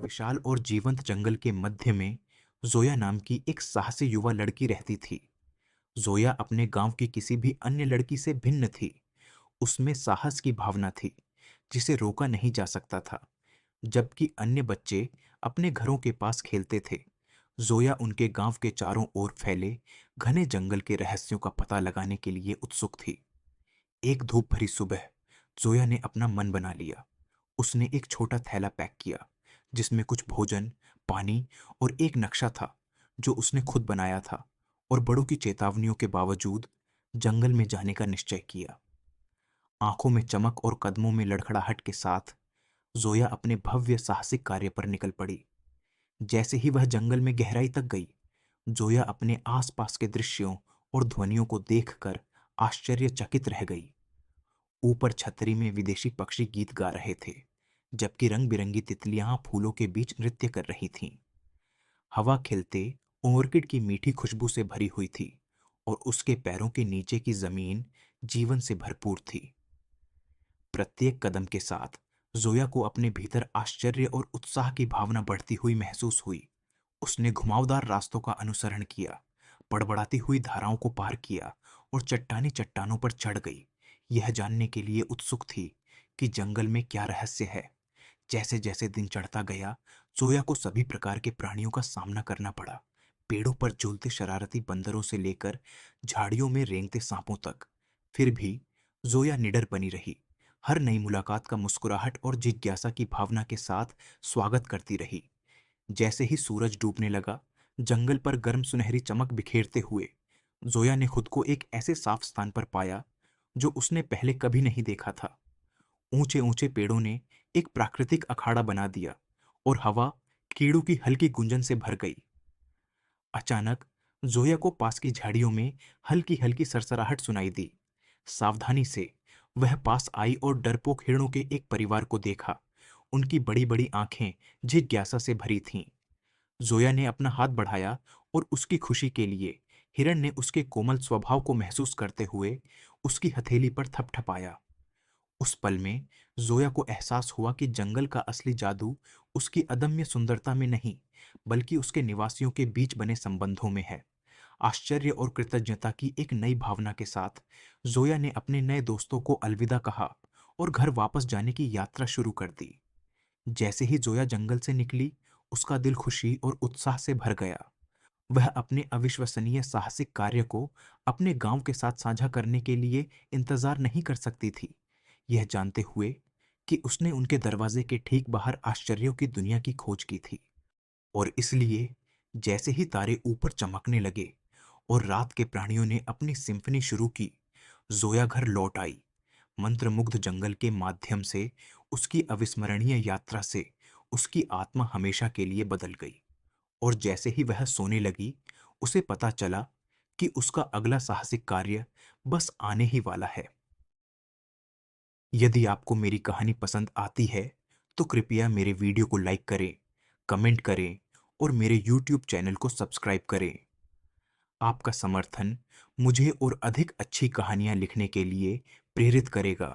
विशाल और जीवंत जंगल के मध्य में जोया नाम की एक साहसी युवा लड़की रहती थी। जोया अपने गांव की किसी भी अन्य लड़की से भिन्न थी। उसमें साहस की भावना थी, जिसे रोका नहीं जा सकता था। जबकि अन्य बच्चे अपने घरों के पास खेलते थे, जोया उनके गांव के चारों ओर फैले घने जंगल के रहस्यों का पता लगाने के लिए उत्सुक थी। एक धूप भरी सुबह जोया ने अपना मन बना लिया। उसने एक छोटा थैला पैक किया, जिसमें कुछ भोजन, पानी और एक नक्शा था जो उसने खुद बनाया था, और बड़ों की चेतावनियों के बावजूद जंगल में जाने का निश्चय किया। आंखों में चमक और कदमों में लड़खड़ाहट के साथ जोया अपने भव्य साहसिक कार्य पर निकल पड़ी। जैसे ही वह जंगल में गहराई तक गई, जोया अपने आसपास के दृश्यों और ध्वनियों को देखकर आश्चर्यचकित रह गई। ऊपर छतरी में विदेशी पक्षी गीत गा रहे थे, जबकि रंग बिरंगी तितलियां फूलों के बीच नृत्य कर रही थीं। हवा खिलते ऑर्किड की मीठी खुशबू से भरी हुई थी, और उसके पैरों के नीचे की जमीन जीवन से भरपूर थी। प्रत्येक कदम के साथ जोया को अपने भीतर आश्चर्य और उत्साह की भावना बढ़ती हुई महसूस हुई। उसने घुमावदार रास्तों का अनुसरण किया, बड़बड़ाती हुई धाराओं को पार किया और चट्टानी चट्टानों पर चढ़ गई, यह जानने के लिए उत्सुक थी कि जंगल में क्या रहस्य है। जैसे जैसे दिन चढ़ता गया, जोया को सभी प्रकार के प्राणियों का सामना करना पड़ा। पेड़ों पर झूलते शरारती बंदरों से लेकर झाड़ियों में रेंगते सांपों तक। फिर भी जोया निडर बनी रही, हर नई मुलाकात का मुस्कुराहट और जिज्ञासा की भावना के साथ स्वागत करती रही। जैसे ही सूरज डूबने लगा, जंगल पर गर्म सुनहरी चमक बिखेरते हुए जोया ने खुद को एक ऐसे साफ स्थान पर पाया जो उसने पहले कभी नहीं देखा था। ऊंचे ऊंचे पेड़ों ने एक प्राकृतिक अखाड़ा बना दिया, और हवा कीड़ों की हल्की गुंजन से भर गई। अचानक जोया को पास की झाड़ियों में हल्की हल्की सरसराहट सुनाई दी। सावधानी से वह पास आई और डरपोक हिरणों के एक परिवार को देखा। उनकी बड़ी बड़ी आंखें जिज्ञासा से भरी थीं। जोया ने अपना हाथ बढ़ाया, और उसकी खुशी के लिए हिरण ने उसके कोमल स्वभाव को महसूस करते हुए उसकी हथेली पर थपथपाया। उस पल में जोया को एहसास हुआ कि जंगल का असली जादू उसकी अदम्य सुंदरता में नहीं, बल्कि उसके निवासियों के बीच बने संबंधों में है। आश्चर्य और कृतज्ञता की एक नई भावना के साथ जोया ने अपने नए दोस्तों को अलविदा कहा और घर वापस जाने की यात्रा शुरू कर दी। जैसे ही जोया जंगल से निकली, उसका दिल खुशी और उत्साह से भर गया। वह अपने अविश्वसनीय साहसिक कार्य को अपने गांव के साथ साझा करने के लिए इंतजार नहीं कर सकती थी, यह जानते हुए कि उसने उनके दरवाजे के ठीक बाहर आश्चर्यों की दुनिया की खोज की थी। और इसलिए जैसे ही तारे ऊपर चमकने लगे और रात के प्राणियों ने अपनी सिम्फनी शुरू की, जोया घर लौट आई। मंत्रमुग्ध जंगल के माध्यम से उसकी अविस्मरणीय यात्रा से उसकी आत्मा हमेशा के लिए बदल गई। और जैसे ही वह सोने लगी, उसे पता चला कि उसका अगला साहसिक कार्य बस आने ही वाला है। यदि आपको मेरी कहानी पसंद आती है, तो कृपया मेरे वीडियो को लाइक करें, कमेंट करें और मेरे यूट्यूब चैनल को सब्सक्राइब करें। आपका समर्थन मुझे और अधिक अच्छी कहानियां लिखने के लिए प्रेरित करेगा।